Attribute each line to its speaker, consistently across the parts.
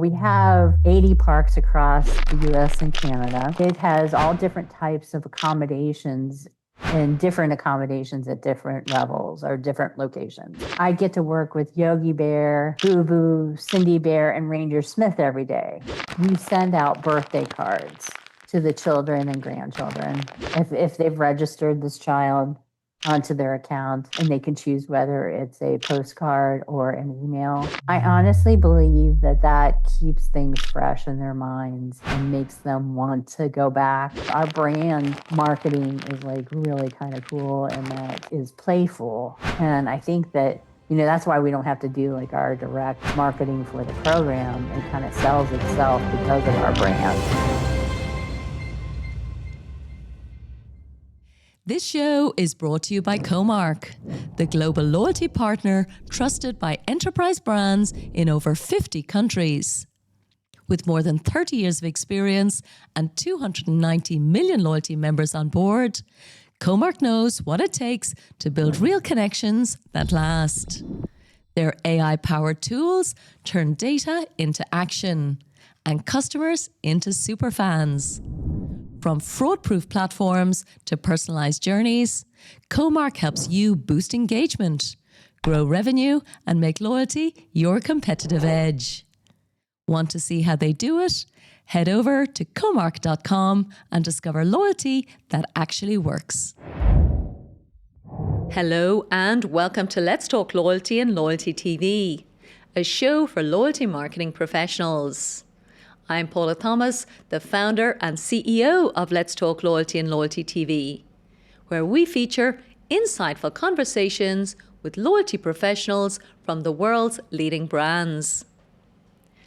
Speaker 1: We have 80 parks across the US and Canada. It has all different types of accommodations and different accommodations at different levels or different locations. I get to work with Yogi Bear, Boo Boo, Cindy Bear, and Ranger Smith every day. We send out birthday cards to the children and grandchildren if they've registered this child onto their account, and they can choose whether it's a postcard or an email. I honestly believe that keeps things fresh in their minds and makes them want to go back. Our brand marketing is like really kind of cool, and that is playful. And I think that that's why we don't have to do like our direct marketing for the program. It kind of sells itself because of our brand.
Speaker 2: This show is brought to you by Comark, the global loyalty partner trusted by enterprise brands in over 50 countries. With more than 30 years of experience and 290 million loyalty members on board, Comark knows what it takes to build real connections that last. Their AI-powered tools turn data into action and customers into superfans. From fraud-proof platforms to personalized journeys, Comark helps you boost engagement, grow revenue, and make loyalty your competitive edge. Want to see how they do it? Head over to comark.com and discover loyalty that actually works. Hello and welcome to Let's Talk Loyalty and Loyalty TV, a show for loyalty marketing professionals. I'm Paula Thomas, the founder and CEO of Let's Talk Loyalty and Loyalty TV, where we feature insightful conversations with loyalty professionals from the world's leading brands.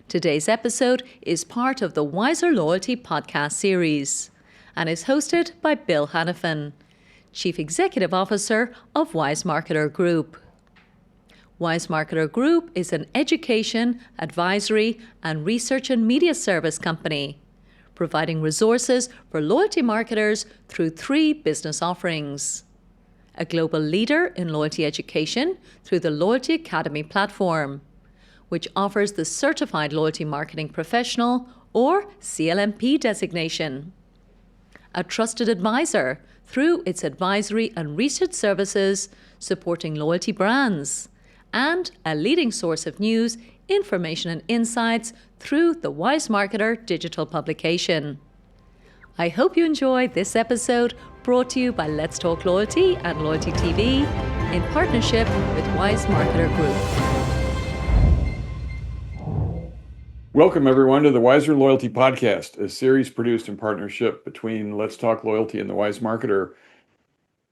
Speaker 2: Today's episode is part of the Wiser Loyalty podcast series and is hosted by Bill Hanifin, Chief Executive Officer of Wise Marketer Group. Wise Marketer Group is an education, advisory, and research and media service company, providing resources for loyalty marketers through 3 business offerings. A global leader in loyalty education through the Loyalty Academy platform, which offers the Certified Loyalty Marketing Professional or CLMP designation. A trusted advisor through its advisory and research services supporting loyalty brands, and a leading source of news, information and insights through the Wise Marketer digital publication. I hope you enjoy this episode brought to you by Let's Talk Loyalty and Loyalty TV in partnership with Wise Marketer Group.
Speaker 3: Welcome everyone to the Wiser Loyalty Podcast, a series produced in partnership between Let's Talk Loyalty and the Wise Marketer.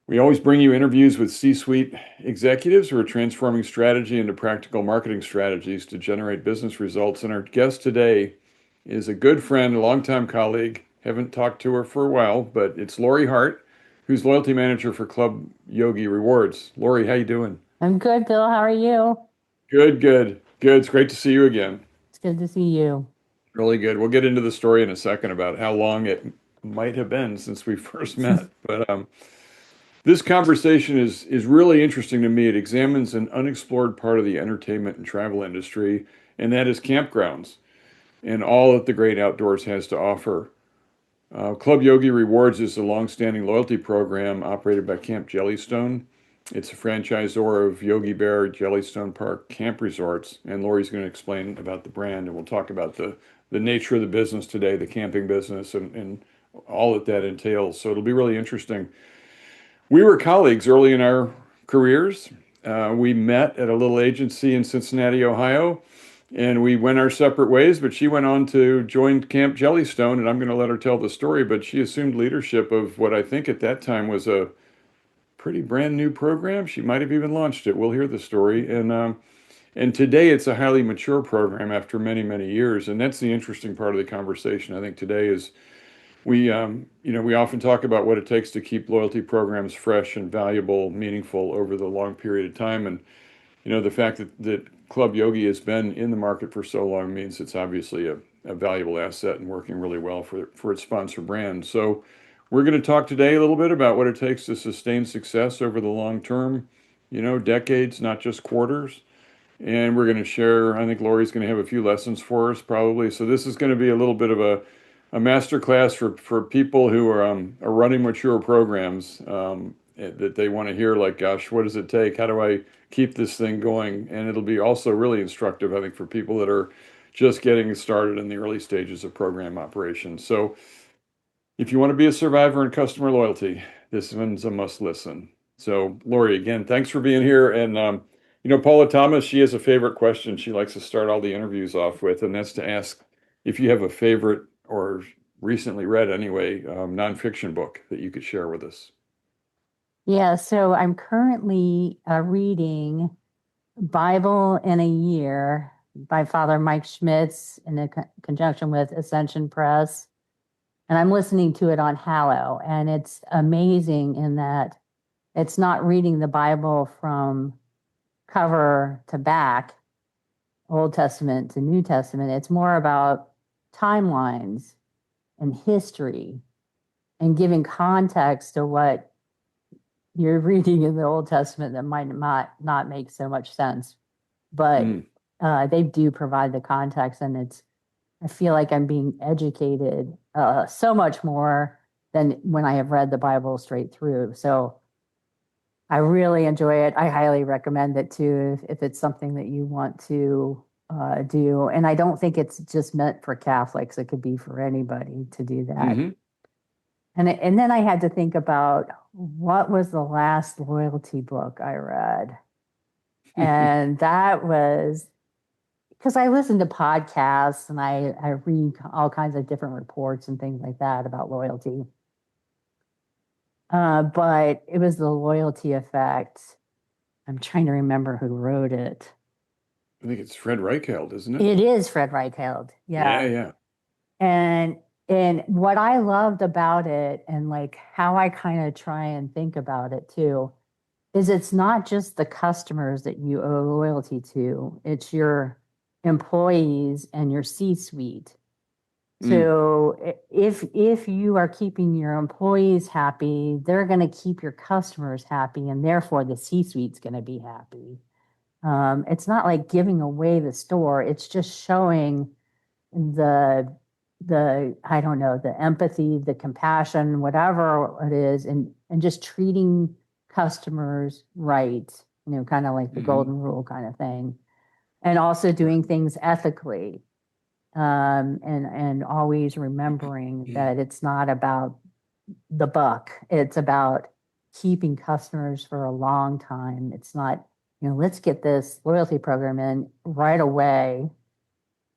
Speaker 3: We always bring you interviews with C-suite executives who are transforming strategy into practical marketing strategies to generate business results. And our guest today is a good friend, a longtime colleague. Haven't talked to her for a while, but it's Lauri Hart, who's loyalty manager for Club Yogi Rewards. Lauri, how you doing?
Speaker 1: I'm good, Bill. How are you?
Speaker 3: Good. It's great to see you again.
Speaker 1: It's good to see you.
Speaker 3: Really good. We'll get into the story in a second about how long it might have been since we first met. But this conversation is really interesting to me. It examines an unexplored part of the entertainment and travel industry, and that is campgrounds and all that the great outdoors has to offer. Club Yogi Rewards is a long-standing loyalty program operated by Camp Jellystone. It's a franchisor of Yogi Bear Jellystone Park Camp Resorts, and Lauri's going to explain about the brand, and we'll talk about the nature of the business today, the camping business, and all that entails. So it'll be really interesting. We were colleagues early in our careers. We met at a little agency in Cincinnati, Ohio, and we went our separate ways, but she went on to join Camp Jellystone, and I'm going to let her tell the story, but she assumed leadership of what I think at that time was a pretty brand new program. She might have even launched it. We'll hear the story. And today it's a highly mature program after many, many years, and that's the interesting part of the conversation. I think today is we often talk about what it takes to keep loyalty programs fresh and valuable, meaningful over the long period of time. And, the fact that Club Yogi has been in the market for so long means it's obviously a valuable asset and working really well for its sponsor brand. So we're going to talk today a little bit about what it takes to sustain success over the long term, decades, not just quarters. and we're going to share. I think Lauri's going to have a few lessons for us probably. So this is going to be a little bit of a master class for people who are running mature programs that they want to hear, like, gosh, what does it take? How do I keep this thing going? And it'll be also really instructive, I think, for people that are just getting started in the early stages of program operations. So if you want to be a survivor in customer loyalty, this one's a must listen. So, Lauri, again, thanks for being here. And, Paula Thomas, she has a favorite question she likes to start all the interviews off with, and that's to ask if you have a favorite or recently read anyway, nonfiction book that you could share with us.
Speaker 1: Yeah, so I'm currently reading Bible in a Year by Father Mike Schmitz in conjunction with Ascension Press. And I'm listening to it on Hallow. And it's amazing in that it's not reading the Bible from cover to back, Old Testament to New Testament. It's more about timelines and history and giving context to what you're reading in the Old Testament that might not make so much sense. But they do provide the context, and I feel like I'm being educated so much more than when I have read the Bible straight through. So I really enjoy it. I highly recommend it too, if it's something that you want to do. And I don't think it's just meant for Catholics. It could be for anybody to do that.
Speaker 3: Mm-hmm.
Speaker 1: And then I had to think about what was the last loyalty book I read. And that was, because I listen to podcasts and I read all kinds of different reports and things like that about loyalty. But it was The Loyalty Effect. I'm trying to remember who wrote it.
Speaker 3: I think it's Fred Reichheld, isn't it?
Speaker 1: It is Fred Reichheld. Yeah.
Speaker 3: Yeah.
Speaker 1: And what I loved about it, and like how I kind of try and think about it too, is it's not just the customers that you owe loyalty to, it's your employees and your C-suite. So if you are keeping your employees happy, they're going to keep your customers happy, and therefore the C-suite's going to be happy. It's not like giving away the store. It's just showing the I don't know, the empathy, the compassion, whatever it is, and just treating customers right, kind of like the golden rule kind of thing. And also doing things ethically. And always remembering that it's not about the buck. It's about keeping customers for a long time. It's not, let's get this loyalty program in right away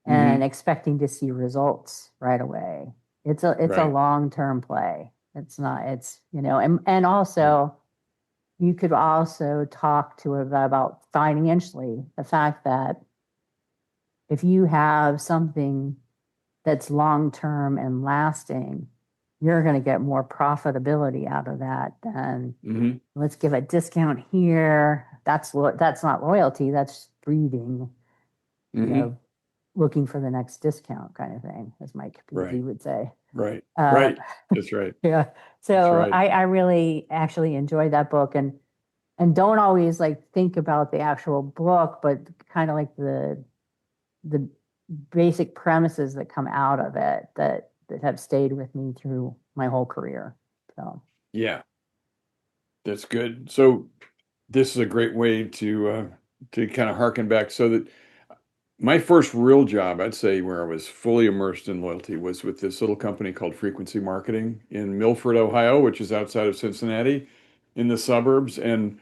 Speaker 1: and expecting to see results right away. It's a long-term play. It's not, and also you could also talk to about financially, the fact that if you have something that's long-term and lasting, you're going to get more profitability out of that than let's give a discount here. That's not loyalty. That's breeding, looking for the next discount kind of thing, as Mike Capizzi would say.
Speaker 3: Right. That's right.
Speaker 1: Yeah. So
Speaker 3: right.
Speaker 1: I really actually enjoyed that book, and don't always like think about the actual book, but kind of like the basic premises that come out of it that have stayed with me through my whole career. So
Speaker 3: yeah, that's good. So this is a great way to kind of harken back. So that my first real job, I'd say, where I was fully immersed in loyalty was with this little company called Frequency Marketing in Milford, Ohio, which is outside of Cincinnati in the suburbs. And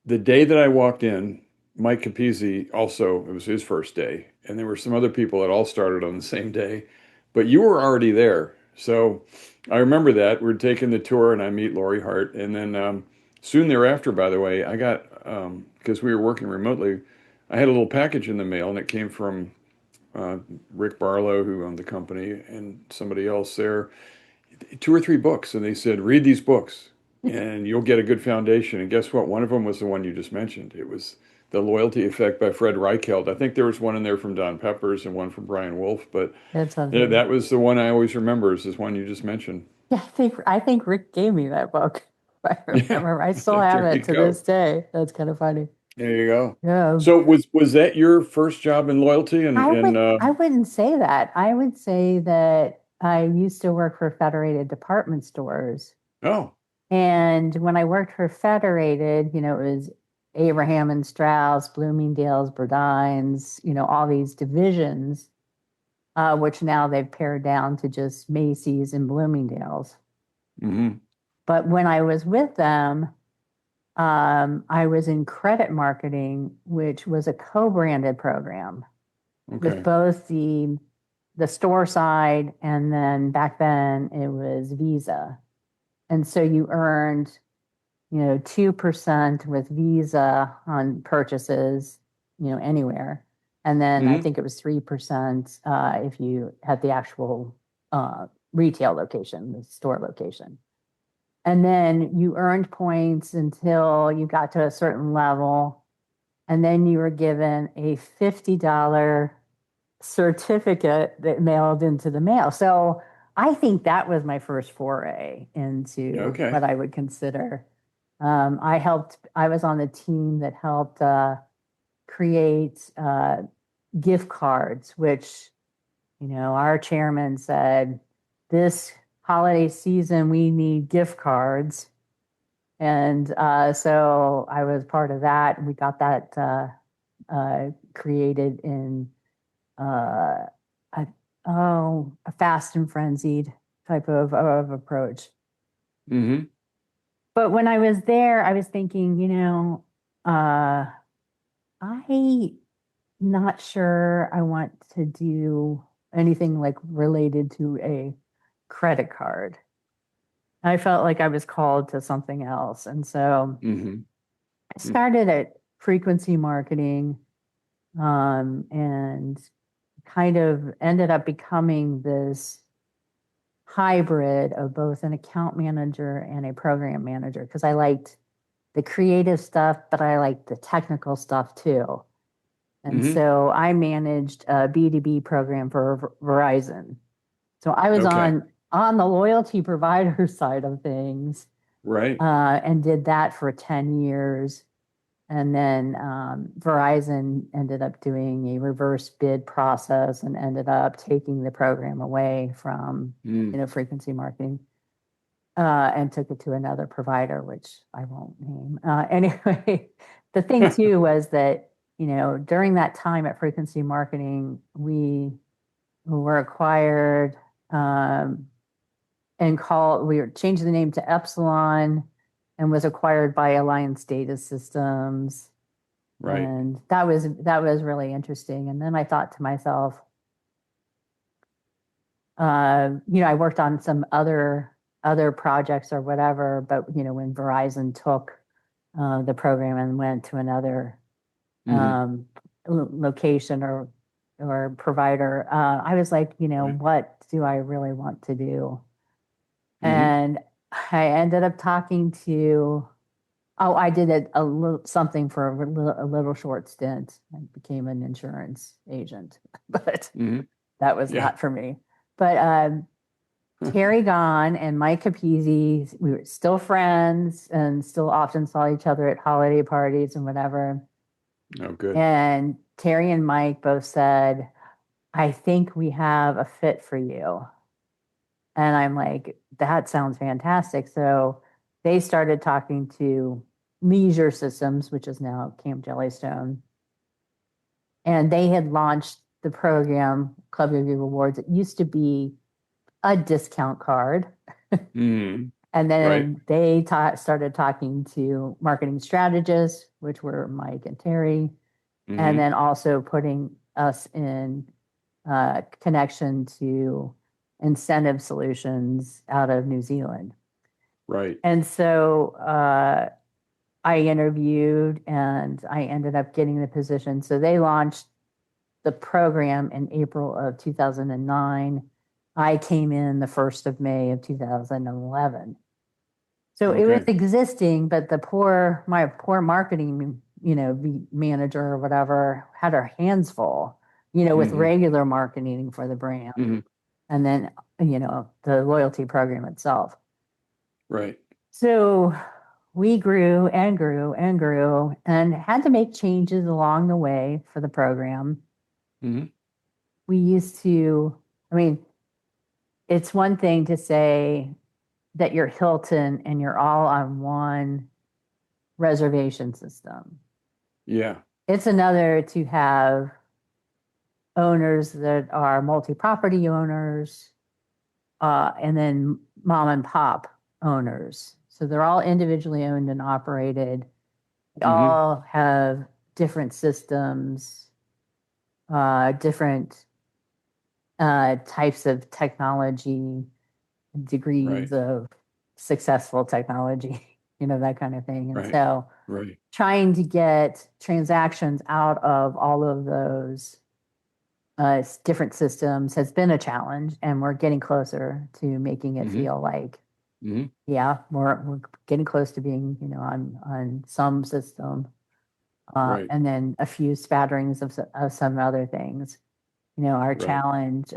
Speaker 3: the day that I walked in, Mike Capizzi also, it was his first day. And there were some other people that all started on the same day, but you were already there. So I remember that. We're taking the tour and I meet Lauri Hart. And then soon thereafter, by the way, I got, because we were working remotely, I had a little package in the mail, and it came from Rick Barlow, who owned the company, and somebody else there, 2 or 3 books. And they said, read these books and you'll get a good foundation. And guess what? One of them was the one you just mentioned. It was The Loyalty Effect by Fred Reichheld. I think there was one in there from Don Peppers and one from Brian Wolf, but that was the one I always remember, is this one you just mentioned.
Speaker 1: Yeah, I think Rick gave me that book. I remember. I still have it to this day. That's kind of funny.
Speaker 3: There you go.
Speaker 1: Yeah.
Speaker 3: So was that your first job in loyalty?
Speaker 1: I wouldn't say that. I would say that I used to work for Federated Department Stores.
Speaker 3: Oh,
Speaker 1: And when I worked for Federated, it was Abraham and Strauss, Bloomingdale's, Burdines, all these divisions, which now they've pared down to just Macy's and Bloomingdale's.
Speaker 3: mm-hmm.
Speaker 1: But when I was with them, I was in credit marketing, which was a co-branded program with
Speaker 3: Okay.
Speaker 1: both the store side, and then back then it was Visa. And so you earned, 2% with Visa on purchases, anywhere. And then I
Speaker 3: Mm-hmm.
Speaker 1: think it was 3% if you had the actual retail location, the store location. And then you earned points until you got to a certain level. And then you were given a $50 certificate that mailed into the mail. So I think that was my first foray into
Speaker 3: Okay.
Speaker 1: what I would consider. I was on the team that helped create gift cards, which, our chairman said, this holiday season, we need gift cards. And so I was part of that. We got that created in a, a fast and frenzied type of approach.
Speaker 3: Mm-hmm.
Speaker 1: But when I was there, I was thinking, I not sure I want to do anything like related to a credit card. I felt like I was called to something else. And so
Speaker 3: Mm-hmm.
Speaker 1: I started at frequency marketing, and kind of ended up becoming this hybrid of both an account manager and a program manager because I liked the creative stuff, but I liked the technical stuff too. And
Speaker 3: Mm-hmm.
Speaker 1: so I managed a B2B program for Verizon. So I was
Speaker 3: Okay.
Speaker 1: on the loyalty provider side of things,
Speaker 3: Right.
Speaker 1: and did that for 10 years. And then Verizon ended up doing a reverse bid process and ended up taking the program away from
Speaker 3: Mm.
Speaker 1: frequency marketing, and took it to another provider, which I won't name. Anyway, the thing too was that during that time at frequency marketing, we were acquired, and we were changed the name to Epsilon, and was acquired by Alliance Data Systems.
Speaker 3: Right.
Speaker 1: And that was really interesting. And then I thought to myself, I worked on some other projects or whatever, but when Verizon took the program and went to another
Speaker 3: Mm-hmm.
Speaker 1: location or provider, I was like,
Speaker 3: Right.
Speaker 1: what do I really want to do?
Speaker 3: Mm-hmm.
Speaker 1: And I ended up talking to, I did a little something for a little short stint. I became an insurance agent, but
Speaker 3: Mm-hmm.
Speaker 1: that was
Speaker 3: Yeah.
Speaker 1: not for me. But Terry Gahn and Mike Capizzi, we were still friends and still often saw each other at holiday parties and whatever.
Speaker 3: Oh, good.
Speaker 1: And Terry and Mike both said, I think we have a fit for you. And I'm like, that sounds fantastic. So they started talking to Leisure Systems, which is now Camp Jellystone. And they had launched the program, Club Yogi Rewards. It used to be a discount card.
Speaker 3: Mm-hmm.
Speaker 1: And
Speaker 3: Right.
Speaker 1: then they started talking to marketing strategists, which were Mike and Terry,
Speaker 3: Mm-hmm.
Speaker 1: and then also putting us in connection to incentive solutions out of New Zealand.
Speaker 3: Right.
Speaker 1: And so I interviewed and I ended up getting the position. So they launched the program in April of 2009. I came in the 1st of May of 2011. So it was
Speaker 3: Okay.
Speaker 1: existing, but my poor marketing, manager or whatever had her hands full, with
Speaker 3: Mm-hmm.
Speaker 1: regular marketing for the brand,
Speaker 3: Mm-hmm.
Speaker 1: and then, the loyalty program itself.
Speaker 3: Right.
Speaker 1: So we grew and grew and grew and had to make changes along the way for the program.
Speaker 3: Hmm.
Speaker 1: We used to, I mean, it's one thing to say that you're Hilton and you're all on one reservation system.
Speaker 3: Yeah.
Speaker 1: It's another to have owners that are multi-property owners, and then mom and pop owners. So they're all individually owned and operated. They
Speaker 3: Hmm.
Speaker 1: all have different systems, different types of technology, degrees
Speaker 3: Right.
Speaker 1: of successful technology, that kind of thing. And
Speaker 3: Right.
Speaker 1: so
Speaker 3: Right.
Speaker 1: trying to get transactions out of all of those different systems has been a challenge, and we're getting closer to making it
Speaker 3: Hmm.
Speaker 1: feel like,
Speaker 3: Hmm.
Speaker 1: yeah, we're getting close to being, on some system,
Speaker 3: Right.
Speaker 1: and then a few spatterings of some other things. Our
Speaker 3: Right.
Speaker 1: challenge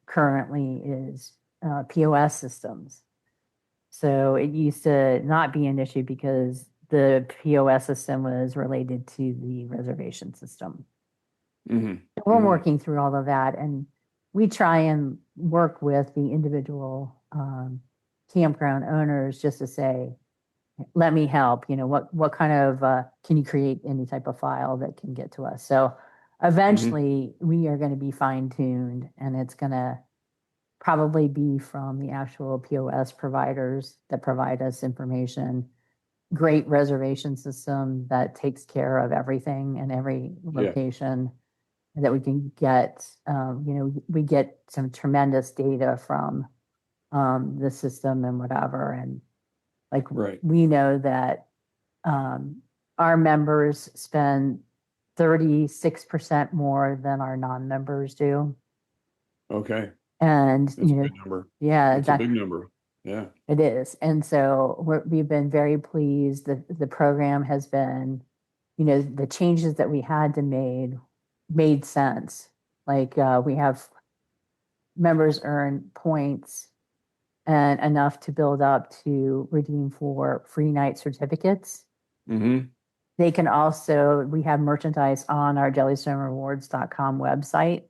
Speaker 1: currently is POS systems. So it used to not be an issue because the POS system was related to the reservation system.
Speaker 3: Hmm.
Speaker 1: We're
Speaker 3: Hmm.
Speaker 1: working through all of that, and we try and work with the individual campground owners just to say, let me help. What kind of can you create any type of file that can get to us? So
Speaker 3: Hmm.
Speaker 1: eventually we are going to be fine tuned, and it's going to probably be from the actual POS providers that provide us information. Great reservation system that takes care of everything in every
Speaker 3: Yeah.
Speaker 1: location that we can get. We get some tremendous data from the system and whatever. And like
Speaker 3: Right.
Speaker 1: we know that um, our members spend 36% more than our non-members do.
Speaker 3: Okay.
Speaker 1: And,
Speaker 3: That's a good number.
Speaker 1: yeah,
Speaker 3: That's a big number. Yeah.
Speaker 1: it is. And so we've been very pleased that the program has been, the changes that we had to made sense. Like we have members earn points and enough to build up to redeem for free night certificates.
Speaker 3: Hmm.
Speaker 1: They can also, we have merchandise on our jellystonerewards.com website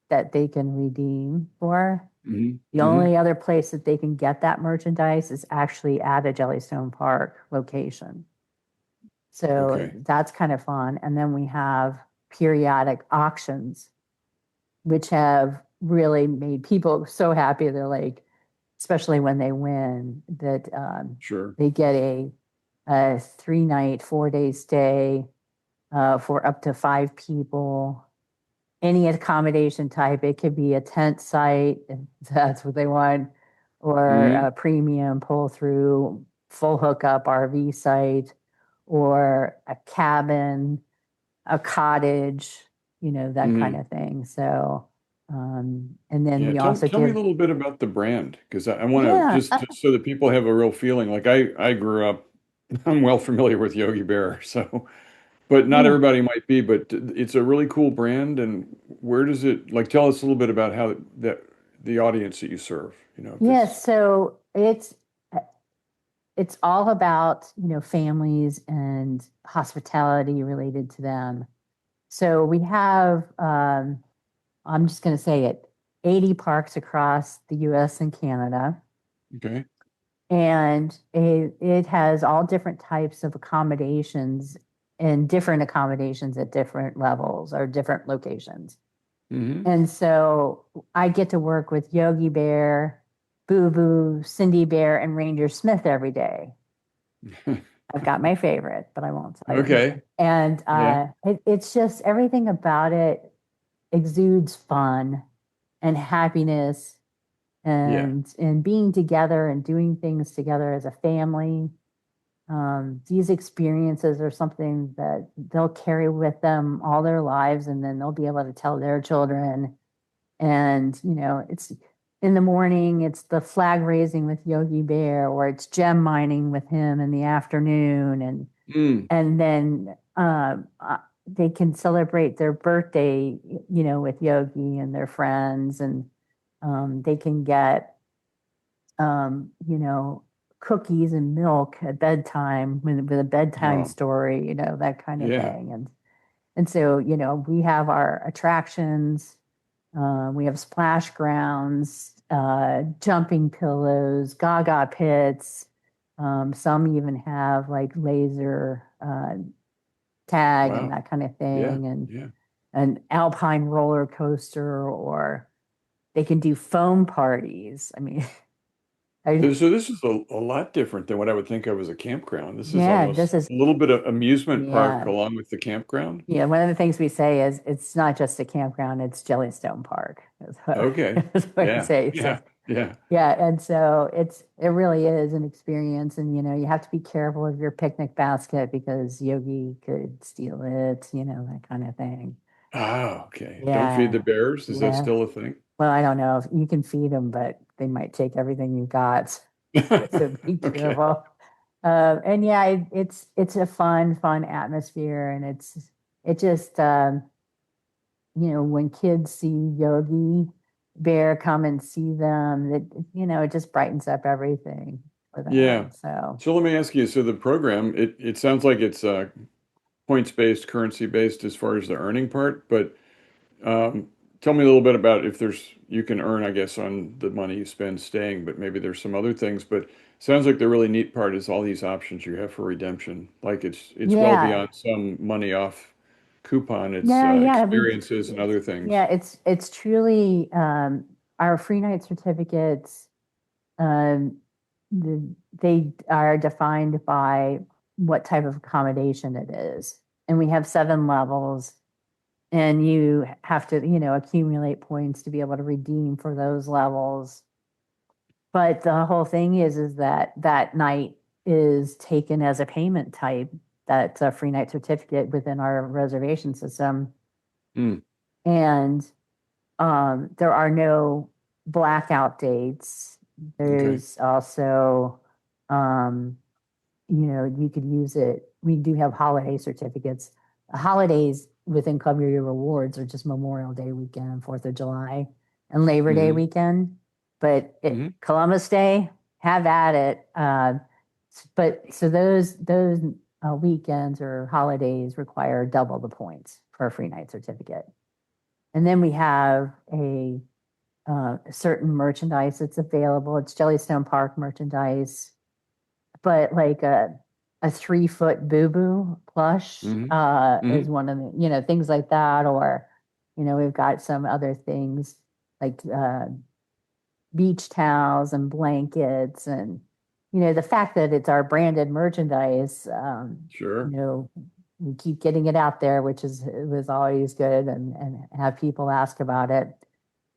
Speaker 1: that they can redeem for.
Speaker 3: Hmm.
Speaker 1: The
Speaker 3: Hmm.
Speaker 1: only other place that they can get that merchandise is actually at a Jellystone Park location. So
Speaker 3: Okay.
Speaker 1: that's kind of fun. And then we have periodic auctions, which have really made people so happy. They're like, especially when they win, that
Speaker 3: Sure.
Speaker 1: they get a 3-night, 4-day stay for up to 5 people. Any accommodation type. It could be a tent site if that's what they want, or
Speaker 3: Hmm.
Speaker 1: a premium pull through full hookup RV site, or a cabin, a cottage, that kind
Speaker 3: Hmm.
Speaker 1: of thing. So, and then
Speaker 3: Yeah.
Speaker 1: we
Speaker 3: Tell
Speaker 1: also
Speaker 3: tell me a
Speaker 1: give,
Speaker 3: little bit about the brand, because I want to
Speaker 1: yeah,
Speaker 3: just so that people have a real feeling. Like I grew up, I'm well familiar with Yogi Bear, so but not
Speaker 1: yeah.
Speaker 3: everybody might be, but it's a really cool brand. And where does it, like, tell us a little bit about how that the audience that you serve,
Speaker 1: Yes, so it's all about, families and hospitality related to them. So we have, I'm just going to say it, 80 parks across the US and Canada.
Speaker 3: okay.
Speaker 1: And it has all different types of accommodations and different accommodations at different levels or different locations.
Speaker 3: Hmm.
Speaker 1: And so I get to work with Yogi Bear, Boo Boo, Cindy Bear, and Ranger Smith every day. I've got my favorite, but I won't tell you.
Speaker 3: Okay.
Speaker 1: And
Speaker 3: Yeah.
Speaker 1: it's just everything about it exudes fun and happiness
Speaker 3: Yeah.
Speaker 1: and being together and doing things together as a family. These experiences are something that they'll carry with them all their lives, and then they'll be able to tell their children. And it's in the morning, it's the flag raising with Yogi Bear, or it's gem mining with him in the afternoon,
Speaker 3: Mm.
Speaker 1: and then they can celebrate their birthday, with Yogi and their friends, and they can get, um, you know, cookies and milk at bedtime with a bedtime
Speaker 3: Oh,
Speaker 1: story, that kind of
Speaker 3: yeah.
Speaker 1: thing. And so, we have our attractions, we have splash grounds, jumping pillows, gaga pits. Some even have like laser tag and
Speaker 3: Wow.
Speaker 1: that kind of
Speaker 3: Yeah.
Speaker 1: thing, and
Speaker 3: Yeah.
Speaker 1: an alpine roller coaster, or they can do foam parties. I mean,
Speaker 3: So this is a lot different than what I would think of as a campground. This is
Speaker 1: yeah,
Speaker 3: almost
Speaker 1: this is,
Speaker 3: a little bit of amusement park
Speaker 1: yeah.
Speaker 3: along with the campground.
Speaker 1: Yeah, one of the things we say is it's not just a campground, it's Jellystone Park. Is what,
Speaker 3: Okay.
Speaker 1: is what we
Speaker 3: Yeah.
Speaker 1: say. So
Speaker 3: Yeah. Yeah.
Speaker 1: yeah, and so it really is an experience, and you have to be careful of your picnic basket because Yogi could steal it, that kind of thing.
Speaker 3: Ah, okay. Don't feed the
Speaker 1: Yeah,
Speaker 3: bears. Is that
Speaker 1: yeah.
Speaker 3: still a thing?
Speaker 1: Well, I don't know if you can feed them, but they might take everything you got. So be
Speaker 3: Okay.
Speaker 1: careful. And yeah, it's a fun atmosphere, and it just when kids see Yogi Bear come and see them, that it just brightens up everything for
Speaker 3: Yeah.
Speaker 1: them. So
Speaker 3: So let me ask you, so the program, it sounds like it's points based, currency based as far as the earning part, but um, tell me a little bit about if you can earn, I guess, on the money you spend staying, but maybe there's some other things. But sounds like the really neat part is all these options you have for redemption. Like it's well
Speaker 1: yeah,
Speaker 3: beyond some money off coupon. It's
Speaker 1: yeah,
Speaker 3: experiences and other
Speaker 1: yeah,
Speaker 3: things.
Speaker 1: it's truly our free night certificates. Um, they are defined by what type of accommodation it is, and we have 7 levels, and you have to accumulate points to be able to redeem for those levels. But the whole thing is that that night is taken as a payment type. That's a free night certificate within our reservation system,
Speaker 3: Hmm.
Speaker 1: and there are no blackout dates.
Speaker 3: Okay.
Speaker 1: There's also, you could use it. We do have holiday certificates. Holidays within Club Yogi Rewards are just Memorial Day weekend, 4th of July, and Labor Day
Speaker 3: Hmm.
Speaker 1: weekend. But
Speaker 3: Hmm.
Speaker 1: Columbus Day, have at it. But so those weekends or holidays require double the points for a free night certificate. And then we have a certain merchandise that's available. It's Jellystone Park merchandise, but like a 3 foot boo boo plush
Speaker 3: Hmm. Hmm.
Speaker 1: is one of the things like that, or we've got some other things like beach towels and blankets, and the fact that it's our branded merchandise.
Speaker 3: Sure.
Speaker 1: We keep getting it out there, which was always good, and have people ask about it.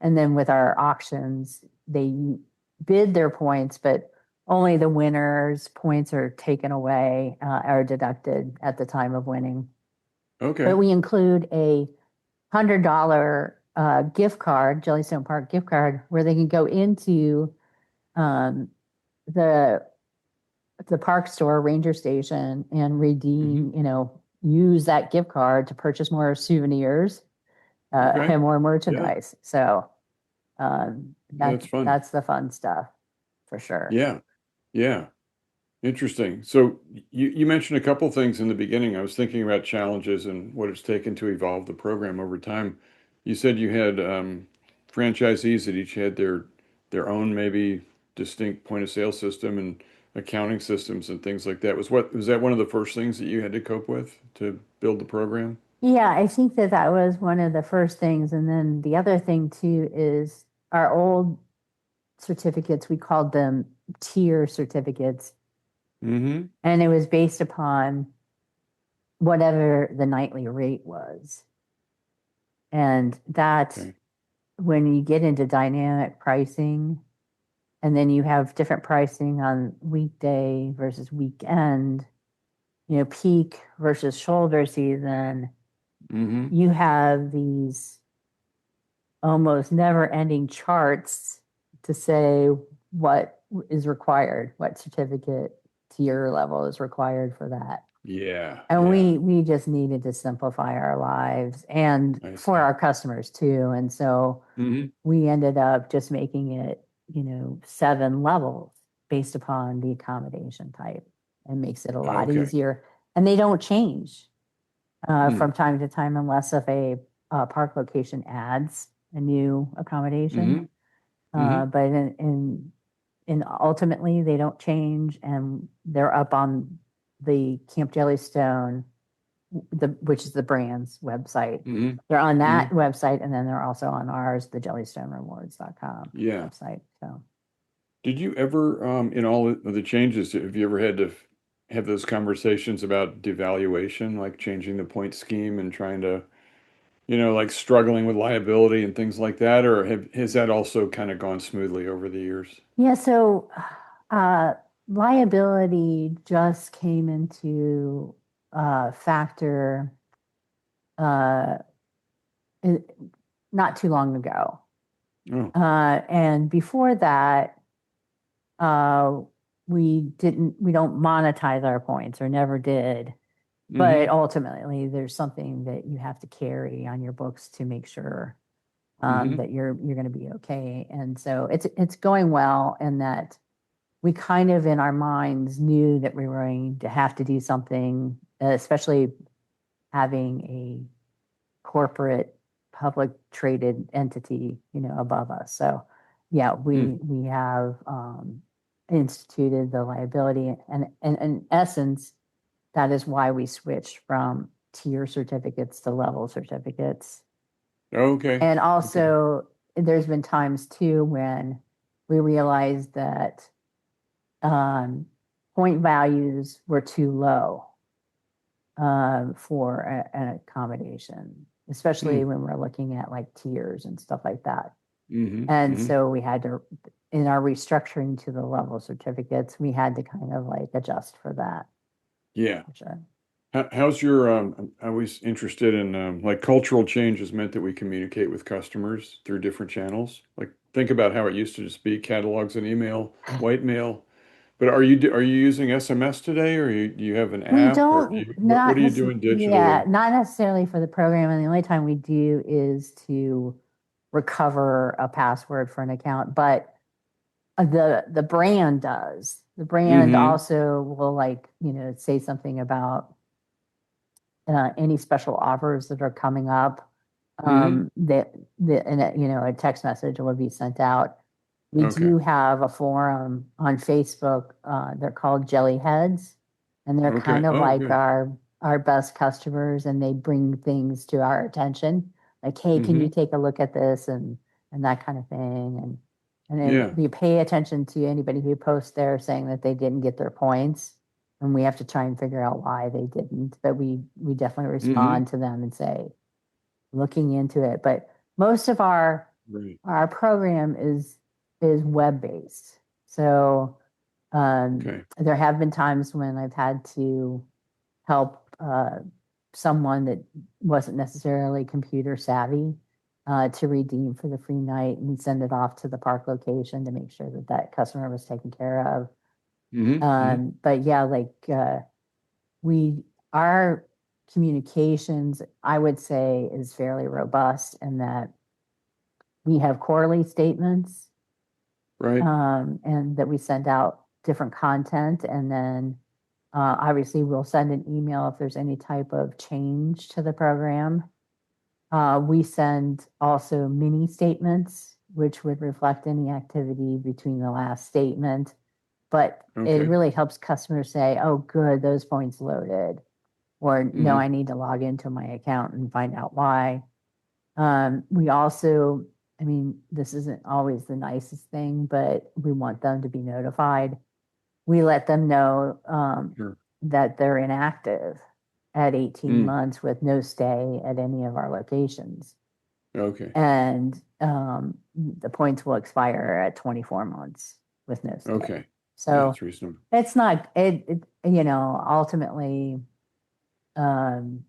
Speaker 1: And then with our auctions, they bid their points, but only the winner's points are taken away, are deducted at the time of winning. But
Speaker 3: Okay.
Speaker 1: we include a $100 gift card, Jellystone Park gift card, where they can go into um, the park store, ranger station, and
Speaker 3: Hmm.
Speaker 1: redeem, use that gift card to purchase more souvenirs
Speaker 3: Okay.
Speaker 1: and more
Speaker 3: Yeah.
Speaker 1: merchandise. So
Speaker 3: Yeah, that's fun.
Speaker 1: that's the fun stuff for sure.
Speaker 3: Yeah. Yeah. Interesting. So you mentioned a couple things in the beginning. I was thinking about challenges and what it's taken to evolve the program over time. You said you had franchisees that each had their own maybe distinct point of sale system and accounting systems and things like that. Was that one of the first things that you had to cope with to build the program?
Speaker 1: Yeah, I think that was one of the first things. And then the other thing too is our old certificates, we called them tier certificates.
Speaker 3: Mm-hmm.
Speaker 1: And it was based upon whatever the nightly rate was. And that
Speaker 3: Okay.
Speaker 1: when you get into dynamic pricing, and then you have different pricing on weekday versus weekend, peak versus shoulder season,
Speaker 3: Mm-hmm.
Speaker 1: you have these almost never ending charts to say what is required, what certificate tier level is required for that.
Speaker 3: Yeah.
Speaker 1: And
Speaker 3: Yeah.
Speaker 1: we just needed to simplify our lives and
Speaker 3: I
Speaker 1: for
Speaker 3: see.
Speaker 1: our customers too. And so
Speaker 3: Mm-hmm.
Speaker 1: we ended up just making it, 7 levels. based upon the accommodation type, and makes it a lot
Speaker 3: Okay.
Speaker 1: easier. And they don't change
Speaker 3: Hmm.
Speaker 1: from time to time unless if a park location adds a new accommodation.
Speaker 3: Hmm.
Speaker 1: But in ultimately they don't change, and they're up on the Camp Jellystone, which is the brand's website.
Speaker 3: Hmm.
Speaker 1: They're on that
Speaker 3: Hmm.
Speaker 1: website, and then they're also on ours, the JellystoneRewards.com
Speaker 3: Yeah.
Speaker 1: website. So
Speaker 3: Did you ever, in all of the changes, have you ever had to have those conversations about devaluation, like changing the point scheme and trying to, like struggling with liability and things like that, or has that also kind of gone smoothly over the years?
Speaker 1: yeah, so uh, liability just came into factor uh, in, not too long ago.
Speaker 3: Oh.
Speaker 1: And before that, uh, we don't monetize our points, or never did. But
Speaker 3: Hmm.
Speaker 1: ultimately, there's something that you have to carry on your books to make sure
Speaker 3: Hmm.
Speaker 1: that you're going to be okay. And so it's going well, and that we kind of in our minds knew that we were going to have to do something, especially having a corporate public traded entity, above us. So yeah,
Speaker 3: Hmm.
Speaker 1: we have instituted the liability, and in essence, that is why we switched from tier certificates to level certificates.
Speaker 3: Okay.
Speaker 1: And
Speaker 3: Okay.
Speaker 1: also, there's been times too when we realized that um, point values were too low for an accommodation, especially
Speaker 3: Hmm.
Speaker 1: when we're looking at like tiers and stuff like that.
Speaker 3: Hmm.
Speaker 1: And
Speaker 3: Hmm.
Speaker 1: so we had to, in our restructuring to the level certificates, we had to kind of like adjust for that.
Speaker 3: Yeah.
Speaker 1: For sure.
Speaker 3: How's your, I'm always interested in, like cultural change has meant that we communicate with customers through different channels. Like think about how it used to just be catalogs and email, white mail. But are you using SMS today, or you have an
Speaker 1: We
Speaker 3: app, or
Speaker 1: don't,
Speaker 3: what
Speaker 1: not
Speaker 3: are you
Speaker 1: necessarily,
Speaker 3: doing
Speaker 1: yeah,
Speaker 3: digitally?
Speaker 1: not necessarily for the program. And the only time we do is to recover a password for an account. But the brand does. The brand
Speaker 3: Hmm.
Speaker 1: also will, like, say something about any special offers that are coming up.
Speaker 3: Hmm.
Speaker 1: That and a text message will be sent out. We
Speaker 3: Okay.
Speaker 1: do have a forum on Facebook. They're called Jelly Heads, and they're
Speaker 3: Okay.
Speaker 1: kind of
Speaker 3: Oh,
Speaker 1: like
Speaker 3: good.
Speaker 1: our best customers, and they bring things to our attention, like, hey, can you
Speaker 3: Hmm.
Speaker 1: take a look at this, and that kind of thing. And then
Speaker 3: Yeah.
Speaker 1: we pay attention to anybody who posts there saying that they didn't get their points, and we have to try and figure out why they didn't. But we definitely
Speaker 3: Hmm.
Speaker 1: respond to them and say, looking into it. But most of
Speaker 3: Right.
Speaker 1: our program is web based. So
Speaker 3: Okay.
Speaker 1: there have been times when I've had to help someone that wasn't necessarily computer savvy to redeem for the free night and send it off to the park location to make sure that that customer was taken care of.
Speaker 3: Hmm.
Speaker 1: But yeah, like we our communications, I would say, is fairly robust in that we have quarterly statements,
Speaker 3: Right.
Speaker 1: and that we send out different content. And then obviously we'll send an email if there's any type of change to the program. We send also mini statements, which would reflect any activity between the last statement. But it
Speaker 3: Okay.
Speaker 1: really helps customers say, oh, good, those points loaded. Or no, I
Speaker 3: Hmm.
Speaker 1: need to log into my account and find out why. We also, I mean, this isn't always the nicest thing, but we want them to be notified. We let them know
Speaker 3: Sure.
Speaker 1: that they're inactive at 18
Speaker 3: Mm.
Speaker 1: months with no stay at any of our locations.
Speaker 3: Okay.
Speaker 1: And the points will expire at 24 months with no stay.
Speaker 3: Okay. Yeah,
Speaker 1: So
Speaker 3: that's reasonable.
Speaker 1: it's not, ultimately, um,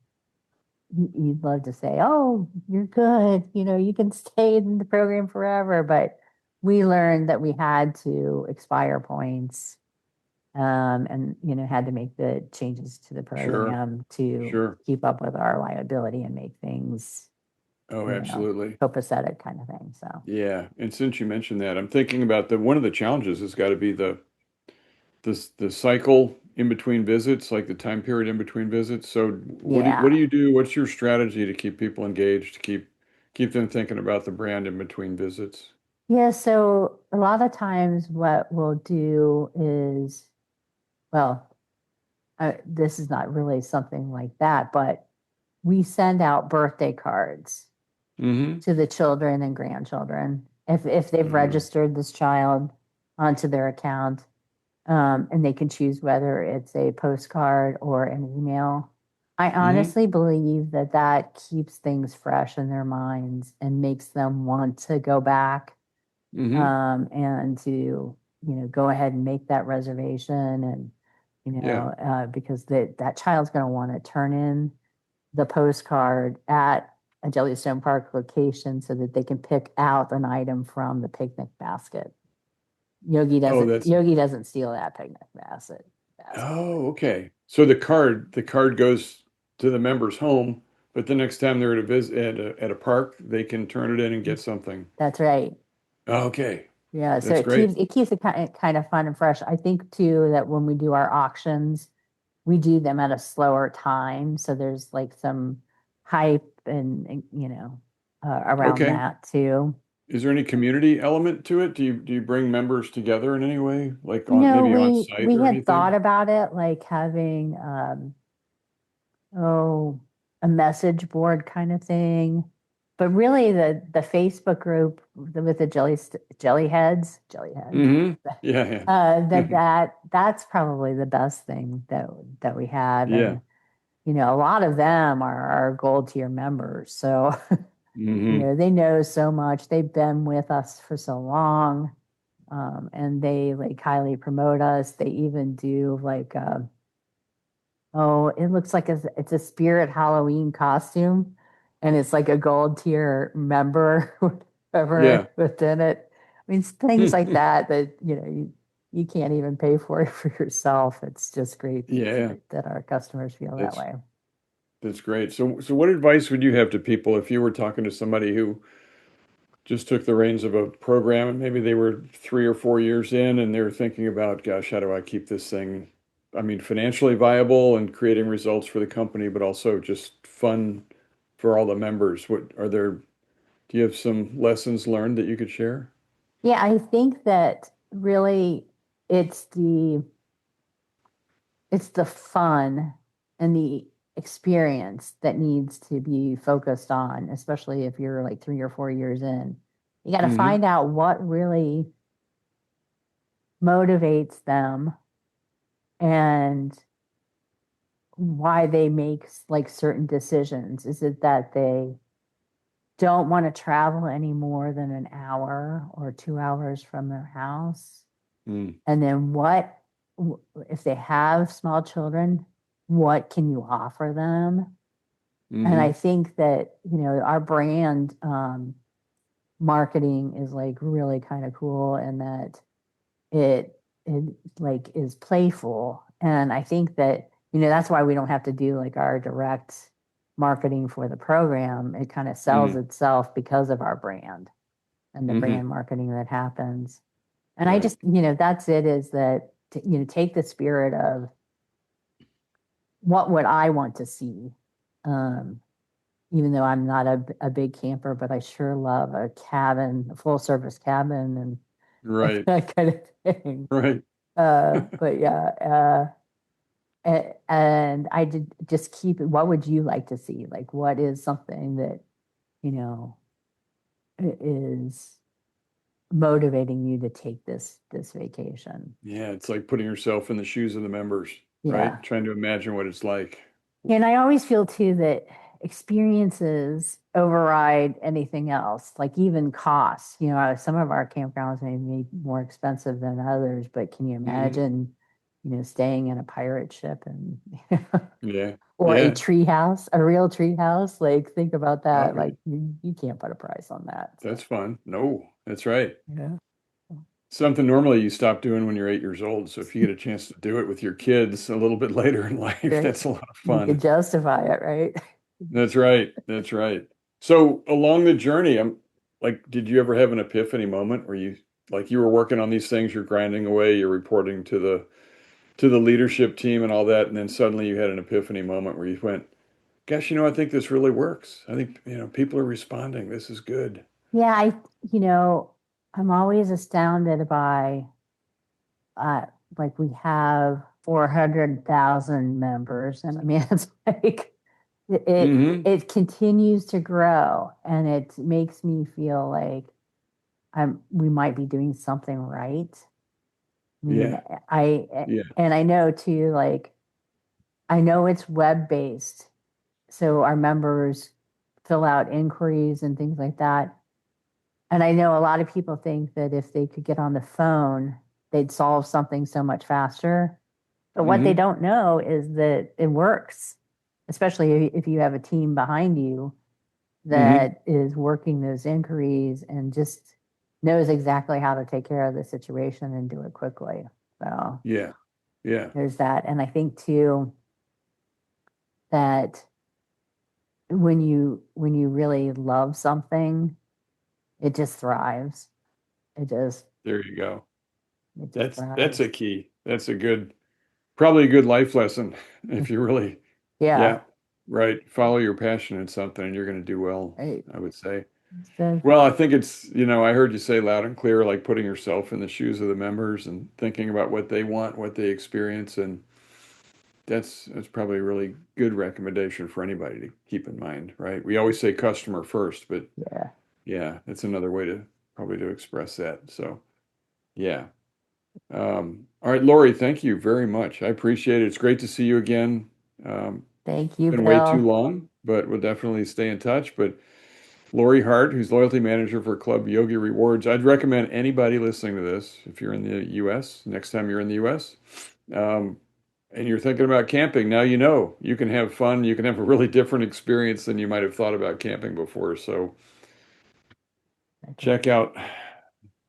Speaker 1: you'd love to say, oh, you're good, you can stay in the program forever. But we learned that we had to expire points, and, had to make the changes to the
Speaker 3: Sure.
Speaker 1: program to
Speaker 3: Sure.
Speaker 1: keep up with our liability and make things,
Speaker 3: Oh, absolutely.
Speaker 1: copacetic kind of thing. So,
Speaker 3: Yeah. And since you mentioned that, I'm thinking about one of the challenges has got to be the the cycle in between visits, like the time period in between visits. So what do
Speaker 1: Yeah.
Speaker 3: you do? What's your strategy to keep people engaged, to keep them thinking about the brand in between visits?
Speaker 1: Yeah. So a lot of times what we'll do is, well, this is not really something like that, but we send out birthday cards
Speaker 3: Mm-hmm.
Speaker 1: to the children and grandchildren if they've
Speaker 3: Mm-hmm.
Speaker 1: registered this child onto their account, and they can choose whether it's a postcard or an email. I
Speaker 3: Mm-hmm.
Speaker 1: honestly believe that that keeps things fresh in their minds and makes them want to go back,
Speaker 3: Mm-hmm.
Speaker 1: and to go ahead and make that reservation, and
Speaker 3: Yeah.
Speaker 1: because that child's going to want to turn in the postcard at a Jellystone Park location so that they can pick out an item from the picnic basket. Yogi
Speaker 3: Oh,
Speaker 1: doesn't
Speaker 3: that's
Speaker 1: Yogi doesn't steal that picnic basket.
Speaker 3: oh, okay. So the card goes to the member's home, but the next time they're at a visit at a park, they can turn it in and get something.
Speaker 1: That's right.
Speaker 3: Okay.
Speaker 1: Yeah, so
Speaker 3: That's
Speaker 1: it
Speaker 3: great.
Speaker 1: keeps it kind of fun and fresh. I think too that when we do our auctions, we do them at a slower time, so there's like some hype and around
Speaker 3: Okay.
Speaker 1: that too.
Speaker 3: Is there any community element to it? Do you bring members together in any way, like
Speaker 1: You
Speaker 3: on
Speaker 1: know,
Speaker 3: maybe on
Speaker 1: we
Speaker 3: site
Speaker 1: we
Speaker 3: or
Speaker 1: had thought
Speaker 3: anything?
Speaker 1: about it, like having oh, a message board kind of thing. But really the Facebook group with the jelly heads,
Speaker 3: Mm-hmm. Yeah, yeah.
Speaker 1: that's probably the best thing that we have.
Speaker 3: Yeah.
Speaker 1: And a lot of them are our gold tier members. So,
Speaker 3: Mm-hmm.
Speaker 1: they know so much. They've been with us for so long. And they like highly promote us. They even do like oh, it looks like it's a spirit Halloween costume, and it's like a gold tier member,
Speaker 3: Yeah.
Speaker 1: whatever within it. I mean, things like that you can't even pay for it for yourself. It's just great
Speaker 3: Yeah.
Speaker 1: that our customers feel that
Speaker 3: That's
Speaker 1: way.
Speaker 3: that's great. So what advice would you have to people if you were talking to somebody who just took the reins of a program and maybe they were 3 or 4 years in and they're thinking about, gosh, how do I keep this thing, I mean, financially viable and creating results for the company, but also just fun for all the members? Do you have some lessons learned that you could share?
Speaker 1: Yeah, I think that really it's the it's the fun and the experience that needs to be focused on, especially if you're like 3 or 4 years in. You got to
Speaker 3: Mm-hmm.
Speaker 1: find out what really motivates them and why they make like certain decisions. Is it that they don't want to travel any more than an hour or 2 hours from their house?
Speaker 3: Mm.
Speaker 1: And then if they have small children, what can you offer them? And I
Speaker 3: Mm-hmm.
Speaker 1: think that, our brand marketing is like really kind of cool, and that it like is playful. And I think that, that's why we don't have to do like our direct marketing for the program. It kind of sells
Speaker 3: Mm.
Speaker 1: itself because of our brand and the
Speaker 3: Mm-hmm.
Speaker 1: brand marketing that happens. And I
Speaker 3: Right.
Speaker 1: just, that's it, is that, take the spirit of what would I want to see. Um, Even though I'm not a big camper, but I sure love a cabin, a full service cabin, and
Speaker 3: Right.
Speaker 1: that kind of thing.
Speaker 3: Right.
Speaker 1: But yeah, and I did just keep it. What would you like to see? Like, what is something that, you know, is motivating you to take this vacation?
Speaker 3: Yeah, it's like putting yourself in the shoes of the members, right?
Speaker 1: Yeah.
Speaker 3: Trying to imagine what it's like.
Speaker 1: And I always feel too that experiences override anything else, like even costs. Some of our campgrounds may be more expensive than others, but can you
Speaker 3: Hmm.
Speaker 1: imagine, staying in a pirate ship and
Speaker 3: Yeah.
Speaker 1: or
Speaker 3: Yeah.
Speaker 1: a real tree house? Like, think about
Speaker 3: Oh,
Speaker 1: that.
Speaker 3: yeah.
Speaker 1: Like, you can't put a price on that.
Speaker 3: That's
Speaker 1: So,
Speaker 3: fun. No, that's right.
Speaker 1: yeah.
Speaker 3: Something normally you stop doing when you're 8 years old. So if you get a chance to do it with your kids a little bit later in life,
Speaker 1: Right.
Speaker 3: that's a lot of
Speaker 1: You could
Speaker 3: fun.
Speaker 1: justify it, right?
Speaker 3: That's right. That's right. So along the journey, I'm like, did you ever have an epiphany moment where you were working on these things, you're grinding away, you're reporting to to the leadership team and all that, and then suddenly you had an epiphany moment where you went, gosh, I think this really works. I think, people are responding. This is good.
Speaker 1: Yeah, I'm always astounded by, like we have 400,000 members, and I mean, it's like it continues to grow, and it makes me feel like we might be doing something right. I mean,
Speaker 3: Yeah.
Speaker 1: and I know too, like, I know it's web-based, so our members fill out inquiries and things like that. And I know a lot of people think that if they could get on the phone, they'd solve something so much faster. But what they don't know is that it works, especially if you have a team behind you that is working those inquiries and just knows exactly how to take care of the situation and do it quickly. So
Speaker 3: Yeah.
Speaker 1: there's that. And I think too that when you really love something, it just thrives.
Speaker 3: There you go.
Speaker 1: Thrives.
Speaker 3: That's a key. That's probably a good life lesson if you really,
Speaker 1: Yeah.
Speaker 3: right. Follow your passion in something and you're going to do well,
Speaker 1: Right.
Speaker 3: I would say.
Speaker 1: So,
Speaker 3: Well, I think it's, I heard you say loud and clear, like putting yourself in the shoes of the members and thinking about what they want, what they experience. And that's probably a really good recommendation for anybody to keep in mind, right? We always say customer first, but that's another way to express that. So, yeah. All right, Lauri, thank you very much. I appreciate it. It's great to see you again.
Speaker 1: thank you,
Speaker 3: Been
Speaker 1: Bill.
Speaker 3: way too long, but we'll definitely stay in touch. But Lauri Hart, who's loyalty manager for Club Yogi Rewards, I'd recommend anybody listening to this, if you're in the U.S., next time you're in the U.S., and you're thinking about camping, now you can have fun. You can have a really different experience than you might have thought about camping before. So check out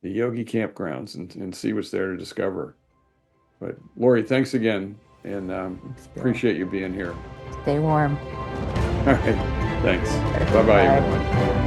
Speaker 3: the Yogi campgrounds and see what's there to discover. But Lauri, thanks again, and appreciate you being here.
Speaker 1: Stay warm.
Speaker 3: All right, thanks. Bye-bye, everyone.